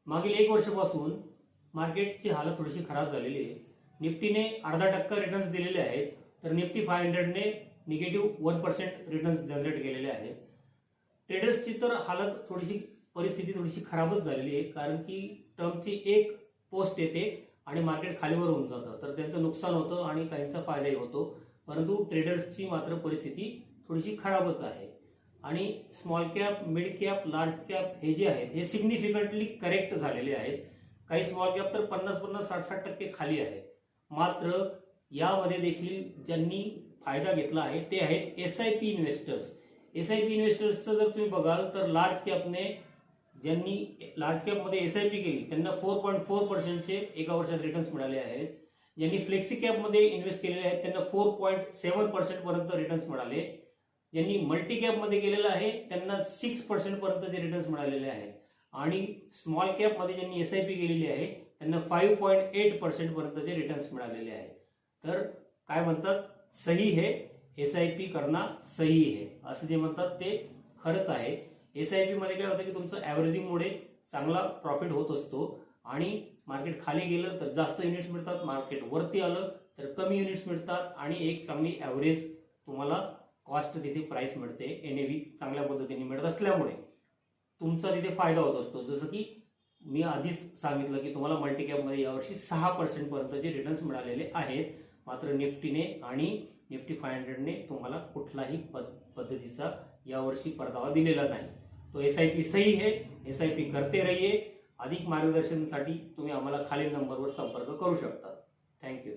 मागील 1 वर्षापासून मार्केटची हालत थोडीशी खराब झालेली आहे। निफ्टीने 0.5% रिटर्न्स दिलेले आहेत, तर निफ्टी 500ने -1% रिटर्न्स जनरेट केलेले आहेत। ट्रेडर्सची तर हालत परिस्थिती थोडीशी खराबच झालेली आहे, कारण की ट्रम्पची एक पोस्ट येते आणि मार्केट खालीवर होऊन जातं, तर त्यांचं नुकसान होतं आणि काहींचा फायदाही होतो। परंतु ट्रेडर्सची मात्र परिस्थिती थोडीशी खराबच आहे आणि small cap, mid cap, large cap हे जे आहेत हे सिग्निफिकंटली करेक्ट झालेले आहेत। काही स्मॉल कॅप तर 50-50, 60-60% खाली आहे। मात्र यामध्ये देखील ज्यांनी फायदा घेतला आहे ते आहेत एसआयपी इन्व्हेस्टर्स। एसआयपी इन्व्हेस्टर्सचं जर तुम्ही बघाल तर लार्ज कॅपने ज्यांनी लार्ज कॅपमध्ये एसआयपी केली त्यांना 4.4% एका वर्षात रिटर्न्स मिळाले आहेत। ज्यांनी फ्लेक्सी कॅपमध्ये इन्व्हेस्ट केलेले आहेत त्यांना 4.7% पर्यंत रिटर्न्स मिळाले। ज्यांनी मल्टी कॅपमध्ये केलेलं आहे त्यांना 6% पर्यंतचे रिटर्न्स मिळालेले आहेत आणि स्मॉल कॅपमध्ये ज्यांनी एसआयपी केलेली आहे त्यांना 5.8% पर्यंतचे रिटर्न्स मिळालेले आहेत। तर काय म्हणतात, सही है एसआयपी करना सही है, असं जे म्हणतात ते खरंच आहे। एसआयपी मध्ये काय होतं की तुमचं ॲव्हरेजिंगमुळे चांगला प्रॉफिट होत असतो आणि मार्केट खाली गेलं तर जास्त युनिट्स मिळतात, मार्केट वरती आलं तर कमी युनिट्स मिळतात आणि एक चांगली ॲव्हरेज तुम्हाला कॉस्ट तिथे प्राइस मिळते, एनएव्ही चांगल्या पद्धतीने मिळत असल्यामुळे तुमचा तिथे फायदा होत असतो। जसं की मी आधीच सांगितलं की तुम्हाला मल्टी कॅपमध्ये यावर्षी 6% पर्यंतचे रिटर्न्स मिळालेले आहेत। मात्र निफ्टीने आणि निफ्टी 500ने तुम्हाला कुठलाही पद्धतीचा यावर्षी परतावा दिलेला नाही। तो एसआयपी सही है, एसआयपी करते रहिए। अधिक मार्गदर्शनासाठी तुम्ही आम्हाला खालील नंबरवर संपर्क करू शकता। थँक्यू।